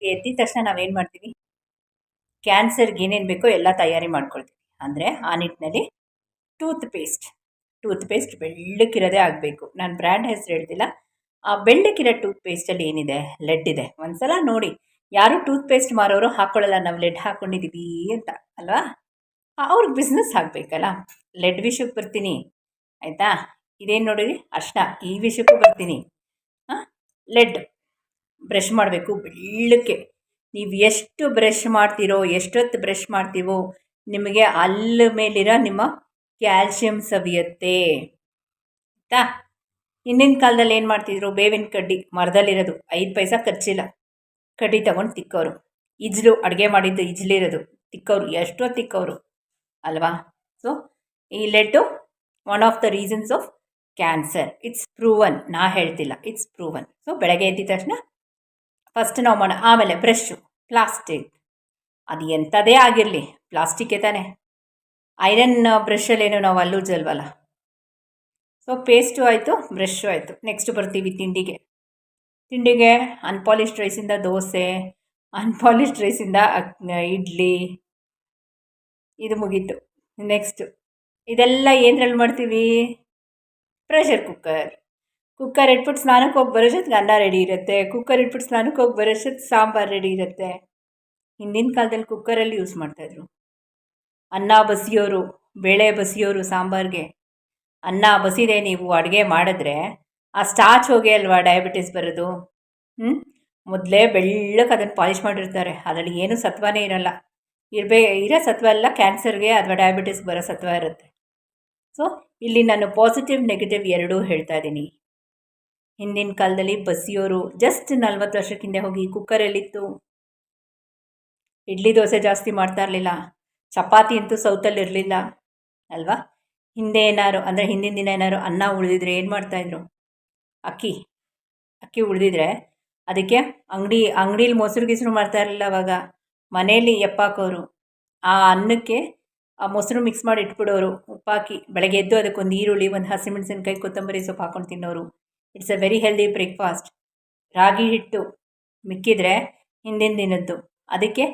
ಎದ್ದಿದ ತಕ್ಷಣ ನಾವೇನು ಮಾಡ್ತೀವಿ, ಕ್ಯಾನ್ಸರ್ಗೆ ಏನೇನು ಬೇಕೋ ಎಲ್ಲ ತಯಾರಿ ಮಾಡ್ಕೊಳ್ತೀವಿ. ಅಂದರೆ ಆ ನಿಟ್ಟಿನಲ್ಲಿ ಟೂತ್ ಪೇಸ್ಟ್ ಬೆಳ್ಳಕ್ಕಿರೋದೇ ಆಗಬೇಕು. ನಾನು ಬ್ರ್ಯಾಂಡ್ ಹೆಸರು ಹೇಳ್ತಿಲ್ಲ. ಆ ಬೆಳ್ಳಕ್ಕಿರೋ ಟೂತ್ ಪೇಸ್ಟಲ್ಲಿ ಏನಿದೆ, ಲೆಡ್ ಇದೆ. ಒಂದ್ಸಲ ನೋಡಿ, ಯಾರು ಟೂತ್ ಪೇಸ್ಟ್ ಮಾರೋರು ಹಾಕ್ಕೊಳ್ಳಲ್ಲ ನಾವು ಲೆಡ್ ಹಾಕ್ಕೊಂಡಿದ್ದೀವಿ ಅಂತ ಅಲ್ವಾ. ಅವ್ರಿಗೆ ಬಿಸ್ನೆಸ್ ಆಗಬೇಕಲ್ಲ. ಲೆಡ್ ವಿಷಯಕ್ಕೆ ಬರ್ತೀನಿ ಆಯಿತಾ. ಇದೇನು ನೋಡಿರಿ, ಅರ್ಶಿನ, ಈ ವಿಷಯಕ್ಕೂ ಬರ್ತೀನಿ. ಲೆಡ್ ಬ್ರಷ್ ಮಾಡಬೇಕು ಬೆಳ್ಳಕ್ಕೆ. ನೀವು ಎಷ್ಟು ಬ್ರಷ್ ಮಾಡ್ತೀರೋ, ಎಷ್ಟೊತ್ತು ಬ್ರಷ್ ಮಾಡ್ತೀವೋ, ನಿಮಗೆ ಅಲ್ಲಿ ಮೇಲಿರೋ ನಿಮ್ಮ ಕ್ಯಾಲ್ಶಿಯಂ ಸವಿಯುತ್ತೆ ಆಯಿತಾ. ಹಿಂದಿನ ಕಾಲದಲ್ಲಿ ಏನು ಮಾಡ್ತಿದ್ರು, ಬೇವಿನ ಕಡ್ಡಿ ಮರದಲ್ಲಿರೋದು, 5 ಪೈಸಾ ಖರ್ಚಿಲ್ಲ, ಕಡ್ಡಿ ತಗೊಂಡು ತಿಕ್ಕೋರು. ಇಜ್ಲು, ಅಡುಗೆ ಮಾಡಿದ್ದು ಇಜ್ಲಿರೋದು ತಿಕ್ಕೋರು, ಎಷ್ಟೋ ತಿಕ್ಕೋರು ಅಲ್ವಾ. ಸೊ ಈ lead one of the reasons of cancer. It's proven, ನಾ ಹೇಳ್ತಿಲ್ಲ, ಇಟ್ಸ್ ಪ್ರೂವನ್. ಸೊ ಬೆಳಗ್ಗೆ ಎದ್ದಿದ ತಕ್ಷಣ ಫಸ್ಟ್ ನಾವು ಆಮೇಲೆ ಬ್ರಷ್ಷು, ಪ್ಲಾಸ್ಟಿಕ್, ಅದು ಎಂಥದೇ ಆಗಿರಲಿ ಪ್ಲಾಸ್ಟಿಕ್ಕೇ ತಾನೆ. ಐರನ್ ಬ್ರಷಲ್ಲೇನು ನಾವು ಅಲ್ಲೂಜಲ್ವಲ್ಲ. ಸೊ ಪೇಸ್ಟು ಆಯಿತು, ಬ್ರಷ್ಷು ಆಯಿತು. ನೆಕ್ಸ್ಟ್ ಬರ್ತೀವಿ ತಿಂಡಿಗೆ ಅನ್ಪಾಲಿಶ್ಡ್ ರೈಸಿಂದ ದೋಸೆ, ಅನ್ಪಾಲಿಶ್ಡ್ ರೈಸಿಂದ ಇಡ್ಲಿ, ಇದು ಮುಗೀತು. ನೆಕ್ಸ್ಟು ಇದೆಲ್ಲ ಏನರಲ್ಲಿ ಮಾಡ್ತೀವಿ, ಪ್ರೆಷರ್ ಕುಕ್ಕರ್ ಇಟ್ಬಿಟ್ಟು ಸ್ನಾನಕ್ಕೆ ಹೋಗಿ ಬರೋಷ್ಟೊತ್ತಿಗೆ ಅನ್ನ ರೆಡಿ ಇರುತ್ತೆ. ಕುಕ್ಕರ್ ಇಟ್ಬಿಟ್ಟು ಸ್ನಾನಕ್ಕೆ ಹೋಗಿ ಬರೋಷ್ಟೊತ್ತಿಗೆ ಸಾಂಬಾರು ರೆಡಿ ಇರುತ್ತೆ. ಹಿಂದಿನ ಕಾಲದಲ್ಲಿ ಕುಕ್ಕರಲ್ಲಿ ಯೂಸ್ ಮಾಡ್ತಾಯಿದ್ರು. ಅನ್ನ ಬಸಿಯೋರು, ಬೇಳೆ ಬಸಿಯೋರು ಸಾಂಬಾರಿಗೆ. ಅನ್ನ ಬಸಿದೆ ನೀವು ಅಡುಗೆ ಮಾಡಿದ್ರೆ ಆ ಸ್ಟಾರ್ಚ್ ಹೋಗಿ ಅಲ್ವಾ ಡಯಾಬಿಟಿಸ್ ಬರೋದು. ಮೊದಲೇ ಬೆಳ್ಳಕ್ಕೆ ಅದನ್ನು ಪಾಲಿಷ್ ಮಾಡಿರ್ತಾರೆ, ಅದರಲ್ಲಿ ಏನೂ ಸತ್ವನೇ ಇರಲ್ಲ. ಇರೋ ಸತ್ವ ಎಲ್ಲ ಕ್ಯಾನ್ಸರ್ಗೆ ಅಥವಾ ಡಯಾಬಿಟಿಸ್ ಬರೋ ಸತ್ವ ಇರುತ್ತೆ. ಸೊ ಇಲ್ಲಿ ನಾನು ಪಾಸಿಟಿವ್ ನೆಗೆಟಿವ್ ಎರಡೂ ಹೇಳ್ತಾ ಇದ್ದೀನಿ. ಹಿಂದಿನ ಕಾಲದಲ್ಲಿ ಬಸಿಯೋರು ಜಸ್ಟ್ 40 ವರ್ಷಕ್ಕೆ ಹಿಂದೆ ಹೋಗಿ ಕುಕ್ಕರಲ್ಲಿತ್ತು. ಇಡ್ಲಿ ದೋಸೆ ಜಾಸ್ತಿ ಮಾಡ್ತಾ ಇರಲಿಲ್ಲ, ಚಪಾತಿ ಅಂತೂ ಸೌತಲ್ಲಿ ಇರಲಿಲ್ಲ ಅಲ್ವಾ. ಹಿಂದೆ ಏನಾರು ಅಂದರೆ ಹಿಂದಿನ ದಿನ ಏನಾದ್ರು ಅನ್ನ ಉಳಿದಿದ್ರೆ ಏನು ಮಾಡ್ತಾಯಿದ್ರು, ಅಕ್ಕಿ ಉಳಿದಿದ್ರೆ ಅದಕ್ಕೆ ಅಂಗಡೀಲಿ ಮೊಸರು ಮಾಡ್ತಾ ಇರಲಿಲ್ಲ ಅವಾಗ. ಮನೆಯಲ್ಲಿ ಎಪ್ಪಾಕೋರು, ಆ ಅನ್ನಕ್ಕೆ ಆ ಮೊಸರು ಮಿಕ್ಸ್ ಮಾಡಿ ಇಟ್ಬಿಡೋರು, ಉಪ್ಪಾಕಿ. ಬೆಳಗ್ಗೆ ಎದ್ದು ಅದಕ್ಕೊಂದು ಈರುಳ್ಳಿ, ಒಂದು ಹಸಿಮೆಣಸಿನ್ಕಾಯಿ, ಕೊತ್ತಂಬರಿ ಸೊಪ್ಪು ಹಾಕ್ಕೊಂಡು ತಿನ್ನೋರು. It's a very healthy breakfast. ರಾಗಿ ಹಿಟ್ಟು ಮಿಕ್ಕಿದ್ರೆ ಹಿಂದಿನ ದಿನದ್ದು, ಅದಕ್ಕೆ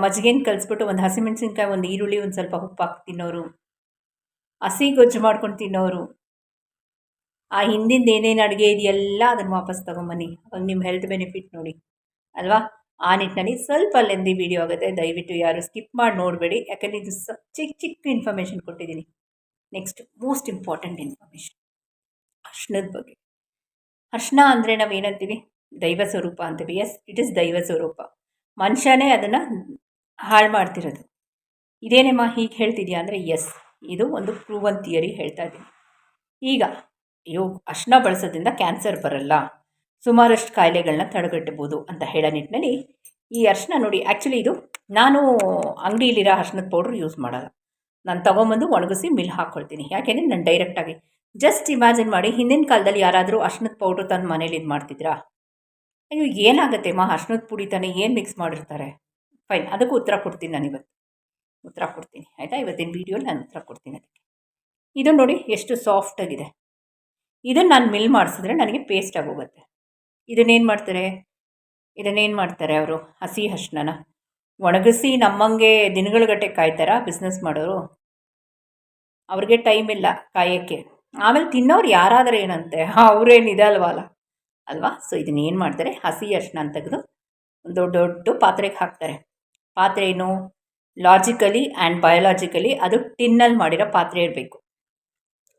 ಮಜ್ಜಿಗೆನ ಕಲಿಸ್ಬಿಟ್ಟು ಒಂದು ಹಸಿಮೆಣಸಿನ್ಕಾಯಿ, ಒಂದು ಈರುಳ್ಳಿ, ಒಂದು ಸ್ವಲ್ಪ ಉಪ್ಪು ಹಾಕಿ ತಿನ್ನೋರು. ಹಸಿ ಗೊಜ್ಜು ಮಾಡ್ಕೊಂಡು ತಿನ್ನೋರು. ಆ ಹಿಂದಿಂದ ಏನೇನು ಅಡುಗೆ ಇದೆಯಲ್ಲ ಅದನ್ನು ವಾಪಸ್ ತೊಗೊಂಬನ್ನಿ, ಅವಾಗ ನಿಮ್ಮ ಹೆಲ್ತ್ ಬೆನಿಫಿಟ್ ನೋಡಿ ಅಲ್ವಾ. ಆ ನಿಟ್ಟಿನಲ್ಲಿ ಸ್ವಲ್ಪ ಲೆಂದಿ ವಿಡಿಯೋ ಆಗುತ್ತೆ, ದಯವಿಟ್ಟು ಯಾರು ಸ್ಕಿಪ್ ಮಾಡಿ ನೋಡಬೇಡಿ. ಯಾಕಂದರೆ ಇದು ಚಿಕ್ಕ ಇನ್ಫಾರ್ಮೇಷನ್ ಕೊಟ್ಟಿದ್ದೀನಿ. ನೆಕ್ಸ್ಟ್ ಮೋಸ್ಟ್ ಇಂಪಾರ್ಟೆಂಟ್ ಇನ್ಫಾರ್ಮೇಷನ್, ಅರ್ಶಿನದ ಬಗ್ಗೆ. ಅರ್ಶಿನ ಅಂದರೆ ನಾವು ಏನಂತೀವಿ, ದೈವ ಸ್ವರೂಪ ಅಂತೀವಿ. ಎಸ್, ಇಟ್ ಇಸ್ ದೈವ ಸ್ವರೂಪ. ಮನುಷ್ಯನೇ ಅದನ್ನು ಹಾಳು ಮಾಡ್ತಿರೋದು. ಇದೇನೇಮ್ಮ ಹೀಗೆ ಹೇಳ್ತಿದ್ಯಾ ಅಂದರೆ, ಎಸ್, ಇದು ಒಂದು ಪ್ರೂವನ್ ಥಿಯರಿ ಹೇಳ್ತಾ ಇದ್ದೀನಿ. ಈಗ ಅರ್ಶಿನ ಬಳಸೋದ್ರಿಂದ ಕ್ಯಾನ್ಸರ್ ಬರಲ್ಲ, ಸುಮಾರಷ್ಟು ಕಾಯಿಲೆಗಳನ್ನ ತಡೆಗಟ್ಟಬೋದು ಅಂತ ಹೇಳೋ ನಿಟ್ಟಿನಲ್ಲಿ ಈ ಅರ್ಶಿನ ನೋಡಿ. ಆ್ಯಕ್ಚುಲಿ ಇದು ನಾನು ಅಂಗಡಿಯಲ್ಲಿರೋ ಅರ್ಶಿನದ ಪೌಡ್ರ್ ಯೂಸ್ ಮಾಡಲ್ಲ. ನಾನು ತೊಗೊಂಬಂದು ಒಣಗಿಸಿ ಮಿಲ್ ಹಾಕ್ಕೊಳ್ತೀನಿ. ಯಾಕೆಂದರೆ ನಾನು ಡೈರೆಕ್ಟಾಗಿ ಜಸ್ಟ್ ಇಮ್ಯಾಜಿನ್ ಮಾಡಿ, ಹಿಂದಿನ ಕಾಲದಲ್ಲಿ ಯಾರಾದರೂ ಅರ್ಶಿನದ ಪೌಡ್ರ್ ತಂದು ಮನೇಲಿ ಇದು ಮಾಡ್ತಿದ್ರಾ? ಅಯ್ಯೋ ಏನಾಗುತ್ತೆ ಅರ್ಶಿನದ ಪುಡಿ ತಾನೇ, ಏನು ಮಿಕ್ಸ್ ಮಾಡಿರ್ತಾರೆ. ಫೈನ್, ಅದಕ್ಕೂ ಉತ್ತರ ಕೊಡ್ತೀನಿ. ನಾನು ಇವತ್ತು ಉತ್ತರ ಕೊಡ್ತೀನಿ ಆಯಿತಾ. ಇವತ್ತಿನ ವೀಡಿಯೋಲಿ ನಾನು ಉತ್ತರ ಕೊಡ್ತೀನಿ ಅದಕ್ಕೆ. ಇದು ನೋಡಿ ಎಷ್ಟು ಸಾಫ್ಟಾಗಿದೆ. ಇದನ್ನು ನಾನು ಮಿಲ್ ಮಾಡಿಸಿದ್ರೆ ನನಗೆ ಪೇಸ್ಟ್ ಆಗೋಗುತ್ತೆ. ಇದನ್ನೇನು ಮಾಡ್ತಾರೆ ಅವರು, ಹಸಿ ಅರ್ಶಿನ ಒಣಗಿಸಿ ನಮ್ಮಂಗೆ ದಿನಗಳಗಟ್ಟೆ ಕಾಯ್ತಾರ ಬಿಸ್ನೆಸ್ ಮಾಡೋರು? ಅವ್ರಿಗೆ ಟೈಮ್ ಇಲ್ಲ ಕಾಯೋಕ್ಕೆ. ಆಮೇಲೆ ತಿನ್ನೋರು ಯಾರಾದರೂ ಏನಂತೆ, ಅವರೇನಿದೆ ಅಲ್ವಾ. ಸೊ ಇದನ್ನೇನು ಮಾಡ್ತಾರೆ, ಹಸಿ ಅರ್ಶಿನ ತೆಗೆದು ಒಂದು ದೊಡ್ಡ ಪಾತ್ರೆಗೆ ಹಾಕ್ತಾರೆ. ಪಾತ್ರೆ ಏನು, ಲಾಜಿಕಲಿ ಆ್ಯಂಡ್ ಬಯೋಲಾಜಿಕಲಿ ಅದು ಟಿನ್ನಲ್ಲಿ ಮಾಡಿರೋ ಪಾತ್ರೆ ಇರಬೇಕು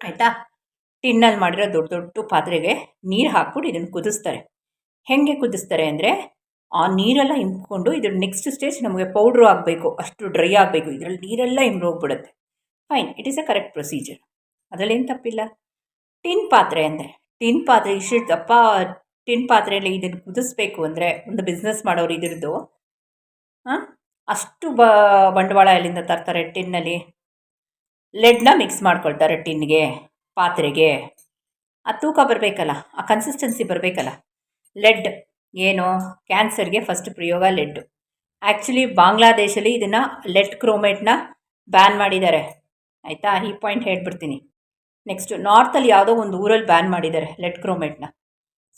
ಆಯಿತಾ. ಟಿನ್ನಲ್ಲಿ ಮಾಡಿರೋ ದೊಡ್ಡ ಪಾತ್ರೆಗೆ ನೀರು ಹಾಕ್ಬಿಟ್ಟು ಇದನ್ನು ಕುದಿಸ್ತಾರೆ. ಹೇಗೆ ಕುದಿಸ್ತಾರೆ ಅಂದರೆ, ಆ ನೀರೆಲ್ಲ ಹಿಂಡ್ಕೊಂಡು ಇದ್ರ ನೆಕ್ಸ್ಟ್ ಸ್ಟೇಜ್ ನಮಗೆ ಪೌಡ್ರು ಆಗಬೇಕು, ಅಷ್ಟು ಡ್ರೈ ಆಗಬೇಕು. ಇದರಲ್ಲಿ ನೀರೆಲ್ಲ ಹಿಂಡೋಗ್ಬಿಡುತ್ತೆ. Fine, it is a correct procedure, ಅದರಲ್ಲೇನು ತಪ್ಪಿಲ್ಲ. ಟಿನ್ ಪಾತ್ರೆ ಇಷ್ಟು ದಪ್ಪ ಟಿನ್ ಪಾತ್ರೆಯಲ್ಲಿ ಇದನ್ನು ಕುದಿಸ್ಬೇಕು ಅಂದರೆ, ಒಂದು ಬಿಸ್ನೆಸ್ ಮಾಡೋರು ಇದ್ರದ್ದು ಅಷ್ಟು ಬಂಡವಾಳ ಎಲ್ಲಿಂದ ತರ್ತಾರೆ? ಟಿನ್ನಲ್ಲಿ ಲೆಡ್ನ ಮಿಕ್ಸ್ ಮಾಡ್ಕೊಳ್ತಾರೆ, ಟಿನ್ಗೆ, ಪಾತ್ರೆಗೆ. ಆ ತೂಕ ಬರಬೇಕಲ್ಲ, ಆ ಕನ್ಸಿಸ್ಟೆನ್ಸಿ ಬರಬೇಕಲ್ಲ. ಲೆಡ್ ಏನು, ಕ್ಯಾನ್ಸರ್ಗೆ ಫಸ್ಟ್ ಪ್ರಯೋಗ ಲೆಡ್ಡು. ಆ್ಯಕ್ಚುಲಿ ಬಾಂಗ್ಲಾದೇಶಲ್ಲಿ ಇದನ್ನು ಲೆಡ್ ಕ್ರೋಮೇಟ್ನ ಬ್ಯಾನ್ ಮಾಡಿದ್ದಾರೆ ಆಯಿತಾ. ಈ ಪಾಯಿಂಟ್ ಹೇಳ್ಬಿಡ್ತೀನಿ. ನೆಕ್ಸ್ಟು ನಾರ್ತಲ್ಲಿ ಯಾವುದೋ ಒಂದು ಊರಲ್ಲಿ ಬ್ಯಾನ್ ಮಾಡಿದ್ದಾರೆ ಲೆಡ್ ಕ್ರೋಮೇಟ್ನ.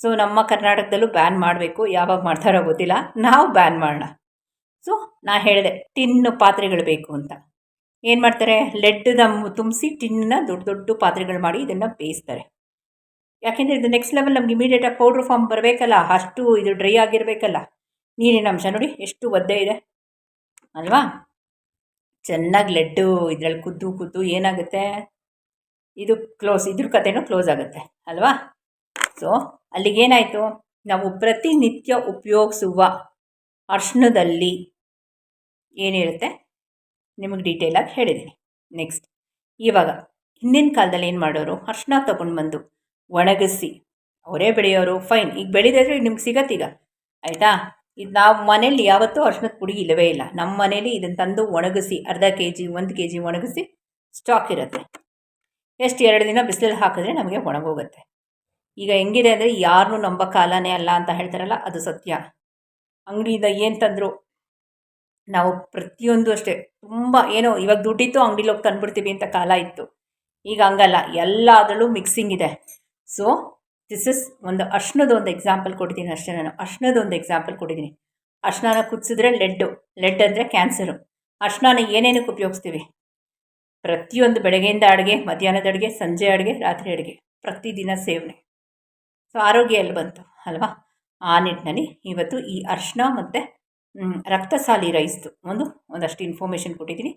ಸೊ ನಮ್ಮ ಕರ್ನಾಟಕದಲ್ಲೂ ಬ್ಯಾನ್ ಮಾಡಬೇಕು, ಯಾವಾಗ ಮಾಡ್ತಾರೋ ಗೊತ್ತಿಲ್ಲ, ನಾವು ಬ್ಯಾನ್ ಮಾಡೋಣ. ಸೊ ನಾ ಹೇಳಿದೆ ಟಿನ್ ಪಾತ್ರೆಗಳು ಬೇಕು ಅಂತ. ಏನು ಮಾಡ್ತಾರೆ, ಲೆಡ್ನ ತುಂಬಿಸಿ ಟಿನ್ನ ದೊಡ್ಡ ದೊಡ್ಡ ಪಾತ್ರೆಗಳು ಮಾಡಿ ಇದನ್ನು ಬೇಯಿಸ್ತಾರೆ. ಯಾಕೆಂದರೆ ಇದು ನೆಕ್ಸ್ಟ್ ಲೆವೆಲ್ ನಮ್ಗೆ ಇಮಿಡಿಯೇಟಾಗಿ ಪೌಡ್ರ್ ಫಾರ್ಮ್ ಬರಬೇಕಲ್ಲ, ಅಷ್ಟು ಇದು ಡ್ರೈ ಆಗಿರಬೇಕಲ್ಲ. ನೀರಿನ ಅಂಶ ನೋಡಿ ಎಷ್ಟು ಒದ್ದೆ ಇದೆ ಅಲ್ವಾ. ಚೆನ್ನಾಗಿ ಲೆಡ್ಡು ಇದರಲ್ಲಿ ಕುದ್ದು ಏನಾಗುತ್ತೆ, ಇದು ಕ್ಲೋಸ್, ಇದ್ರ ಕಥೆನೂ ಕ್ಲೋಸ್ ಆಗುತ್ತೆ ಅಲ್ವಾ. ಸೊ ಅಲ್ಲಿಗೇನಾಯಿತು, ನಾವು ಪ್ರತಿನಿತ್ಯ ಉಪಯೋಗಿಸುವ ಅರ್ಶಿಣದಲ್ಲಿ ಏನಿರುತ್ತೆ ನಿಮಗೆ ಡೀಟೇಲಾಗಿ ಹೇಳಿದ್ದೀನಿ. ನೆಕ್ಸ್ಟ್, ಇವಾಗ ಹಿಂದಿನ ಕಾಲದಲ್ಲಿ ಏನು ಮಾಡೋರು, ಅರ್ಶಿಣ ತೊಗೊಂಡು ಬಂದು ಒಣಗಿಸಿ, ಅವರೇ ಬೆಳೆಯೋರು, ಫೈನ್. ಈಗ ಬೆಳೆದಿದ್ರೆ ನಿಮ್ಗೆ ಸಿಗತ್ತೀಗ, ಆಯಿತಾ. ಇದು ನಾವು ಮನೇಲಿ ಯಾವತ್ತೂ ಅರ್ಶಿಣದ ಪುಡಿ ಇಲ್ಲವೇ ಇಲ್ಲ. ನಮ್ಮ ಮನೇಲಿ ಇದನ್ನು ತಂದು ಒಣಗಿಸಿ ಅರ್ಧ kg 1 kg ಒಣಗಿಸಿ ಸ್ಟಾಕ್ ಇರುತ್ತೆ. ಎಷ್ಟು 2 ದಿನ ಬಿಸಿಲಲ್ಲಿ ಹಾಕಿದ್ರೆ ನಮಗೆ ಒಣಗೋಗುತ್ತೆ. ಈಗ ಹೆಂಗಿದೆ ಅಂದರೆ ಯಾರನ್ನೂ ನಂಬೋ ಕಾಲನೇ ಅಲ್ಲ ಅಂತ ಹೇಳ್ತಾರಲ್ಲ, ಅದು ಸತ್ಯ. ಅಂಗಡಿಯಿಂದ ಏನು ತಂದರು ನಾವು ಪ್ರತಿಯೊಂದು ಅಷ್ಟೇ, ತುಂಬ ಏನೋ ಇವಾಗ ದುಡ್ಡಿತ್ತು ಅಂಗಡಿಲಿ ಹೋಗಿ ತಂದುಬಿಡ್ತೀವಿ ಅಂತ ಕಾಲ ಇತ್ತು. ಈಗ ಹಂಗಲ್ಲ, ಎಲ್ಲದರಲ್ಲೂ ಮಿಕ್ಸಿಂಗ್ ಇದೆ. ಸೊ ದಿಸ್ ಇಸ್ ಒಂದು ಅರ್ಶಿಣದ ಒಂದು ಎಕ್ಸಾಂಪಲ್ ಕೊಟ್ಟಿದ್ದೀನಿ ಅಷ್ಟೇ. ನಾನು ಅರ್ಶಿಣದ ಒಂದು ಎಕ್ಸಾಂಪಲ್ ಕೊಟ್ಟಿದ್ದೀನಿ. ಅರ್ಶಿಣನ ಕುದಿಸಿದ್ರೆ ಲೆಡ್ ಅಂದರೆ ಕ್ಯಾನ್ಸರು. ಅರ್ಶಿಣನ ಏನೇನಕ್ಕೆ ಉಪಯೋಗಿಸ್ತೀವಿ, ಪ್ರತಿಯೊಂದು ಬೆಳಗ್ಗೆಯಿಂದ ಅಡುಗೆ, ಮಧ್ಯಾಹ್ನದ ಅಡುಗೆ, ಸಂಜೆ ಅಡುಗೆ, ರಾತ್ರಿ ಅಡುಗೆ, ಪ್ರತಿದಿನ ಸೇವನೆ. ಸೊ ಆರೋಗ್ಯ ಎಲ್ಲಿ ಬಂತು ಅಲ್ವಾ. ಆ ನಿಟ್ಟಿನಲ್ಲಿ ಇವತ್ತು ಈ ಅರ್ಶಿಣ ಮತ್ತು ರಕ್ತಸಾಲಿ ರೈಸ್ದು ಒಂದಷ್ಟು ಇನ್ಫಾರ್ಮೇಷನ್ ಕೊಟ್ಟಿದ್ದೀನಿ.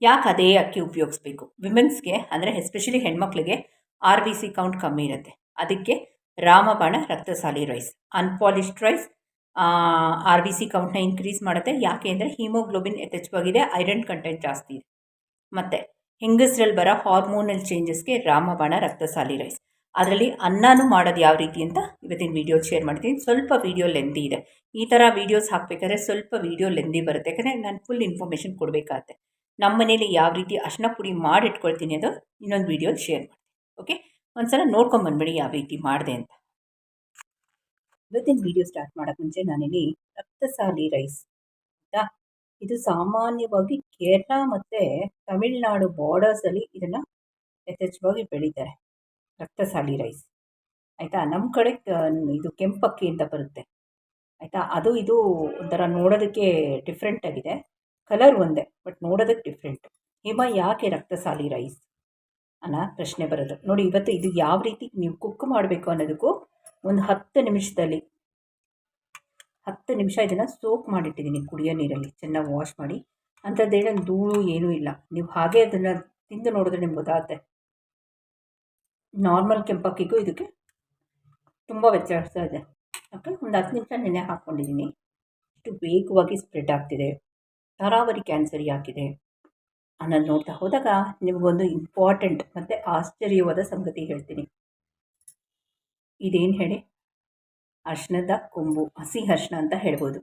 ಯಾಕೆ ಅದೇ ಅಕ್ಕಿ ಉಪಯೋಗಿಸ್ಬೇಕು ವಿಮೆನ್ಸ್ಗೆ ಅಂದರೆ ಎಸ್ಪೆಷಲಿ ಹೆಣ್ಮಕ್ಳಿಗೆ RBC ಕೌಂಟ್ ಕಮ್ಮಿ ಇರುತ್ತೆ, ಅದಕ್ಕೆ ರಾಮಬಾಣ ರಕ್ತಸಾಲಿ ರೈಸ್, ಅನ್ಪಾಲಿಶ್ಡ್ ರೈಸ್ RBC ಕೌಂಟ್ನ ಇನ್ಕ್ರೀಸ್ ಮಾಡುತ್ತೆ. ಯಾಕೆ ಅಂದರೆ ಹೀಮೋಗ್ಲೋಬಿನ್ ಯಥೇಚ್ಛವಾಗಿದೆ, ಐರನ್ ಕಂಟೆಂಟ್ ಜಾಸ್ತಿ ಇದೆ. ಮತ್ತು ಹೆಂಗಸರಲ್ಲಿ ಬರೋ ಹಾರ್ಮೋನಲ್ ಚೇಂಜಸ್ಗೆ ರಾಮಬಾಣ ರಕ್ತಸಾಲಿ ರೈಸ್. ಅದರಲ್ಲಿ ಅನ್ನನೂ ಮಾಡೋದು ಯಾವ ರೀತಿ ಅಂತ ಇವತ್ತಿನ ವೀಡಿಯೋ ಶೇರ್ ಮಾಡ್ತೀನಿ. ಸ್ವಲ್ಪ ವೀಡಿಯೋ ಲೆಂದಿ ಇದೆ, ಈ ಥರ ವೀಡಿಯೋಸ್ ಹಾಕಬೇಕಾದ್ರೆ ಸ್ವಲ್ಪ ವೀಡಿಯೋ ಲೆಂದಿ ಬರುತ್ತೆ, ಯಾಕಂದರೆ ನಾನು ಫುಲ್ ಇನ್ಫಾರ್ಮೇಷನ್ ಕೊಡಬೇಕಾಗತ್ತೆ. ನಮ್ಮ ಮನೇಲಿ ಯಾವ ರೀತಿ ಅರ್ಶಿಣ ಪುಡಿ ಮಾಡಿಟ್ಕೊಳ್ತೀನಿ ಅದು ಇನ್ನೊಂದು ವೀಡಿಯೋಲಿ ಶೇರ್ ಮಾಡ್ತೀನಿ. ಓಕೆ, ಒಂದ್ಸಲ ನೋಡ್ಕೊಂಬಂದ್ಬಿಡಿ ಯಾವ ರೀತಿ ಮಾಡಿದೆ ಅಂತ. ಇವತ್ತಿನ ವೀಡಿಯೋ ಸ್ಟಾರ್ಟ್ ಮಾಡೋಕ್ಕೆ ಮುಂಚೆ ನಾನಿಲ್ಲಿ ರಕ್ತಸಾಲಿ ರೈಸ್ ಆಯಿತಾ, ಇದು ಸಾಮಾನ್ಯವಾಗಿ ಕೇರಳ ಮತ್ತು ತಮಿಳುನಾಡು ಬಾರ್ಡರ್ಸಲ್ಲಿ ಇದನ್ನು ಯಥೇಚ್ಛವಾಗಿ ಬೆಳೀತಾರೆ, ರಕ್ತಸಾಲಿ ರೈಸ್ ಆಯಿತಾ. ನಮ್ಮ ಕಡೆ ಇದು ಕೆಂಪಕ್ಕಿ ಅಂತ ಬರುತ್ತೆ ಆಯಿತಾ. ಇದು ಒಂಥರ ನೋಡೋದಕ್ಕೆ ಡಿಫ್ರೆಂಟ್ ಆಗಿದೆ, ಕಲರ್ ಒಂದೇ ಬಟ್ ನೋಡೋದಕ್ಕೆ ಡಿಫ್ರೆಂಟ್. ಯಾಕೆ ರಕ್ತಸಾಲಿ ರೈಸ್ ಅನ್ನೋ ಪ್ರಶ್ನೆ ಬರೋದು ನೋಡಿ. ಇವತ್ತು ಇದು ಯಾವ ರೀತಿ ನೀವು ಕುಕ್ ಮಾಡಬೇಕು ಅನ್ನೋದಕ್ಕೂ ಒಂದು 10 ನಿಮಿಷದಲ್ಲಿ 10 ನಿಮಿಷ ಇದನ್ನು ಸೋಕ್ ಮಾಡಿಟ್ಟಿದ್ದೀನಿ ಕುಡಿಯೋ ನೀರಲ್ಲಿ, ಚೆನ್ನಾಗಿ ವಾಶ್ ಮಾಡಿ. ಅಂಥದ್ದೇನೋ ಧೂಳು ಏನೂ ಇಲ್ಲ, ನೀವು ಹಾಗೆ ಅದನ್ನು ತಿಂದು ನೋಡಿದ್ರೆ ನಿಮ್ಗೆ ಗೊತ್ತಾಗುತ್ತೆ. ನಾರ್ಮಲ್ ಕೆಂಪಕ್ಕಿಗೂ ಇದಕ್ಕೆ ತುಂಬ ವ್ಯತ್ಯಾಸ ಇದೆ. ಓಕೆ, ಒಂದು 10 ನಿಮಿಷ ನೆನೆ ಹಾಕ್ಕೊಂಡಿದ್ದೀನಿ. ಇಷ್ಟು ವೇಗವಾಗಿ ಸ್ಪ್ರೆಡ್ ಆಗ್ತಿದೆ, ತರಾವರಿ ಕ್ಯಾನ್ಸರ್ ಯಾಕಿದೆ ಅನ್ನೋದು ನೋಡ್ತಾ ಹೋದಾಗ ನಿಮಗೊಂದು ಇಂಪಾರ್ಟೆಂಟ್ ಮತ್ತು ಆಶ್ಚರ್ಯವಾದ ಸಂಗತಿ ಹೇಳ್ತೀನಿ. ಇದೇನು ಹೇಳಿ, ಅರ್ಶಿಣದ ಕೊಂಬು, ಹಸಿ ಅರ್ಶಿಣ ಅಂತ ಹೇಳ್ಬೋದು.